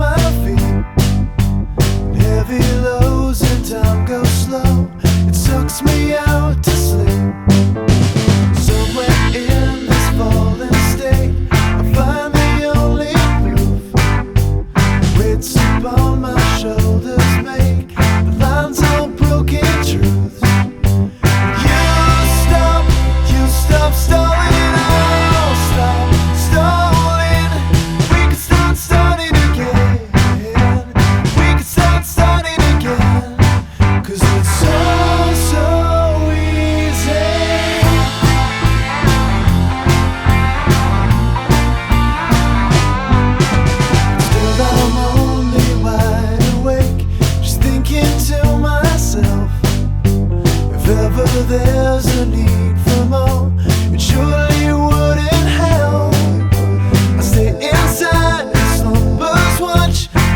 my feet. Heavy lows and time goes slow. It sucks me out to sleep. Somewhere in this fallen state, I find the only proof. Weights upon my shoulders make the lines all broken truths. You stop stalling, I'll stop stalling. We can start starting again. We can start starting again. 'Cause it's so easy. Still I'm only wide awake, just thinking to myself, if ever there's a need for more, it surely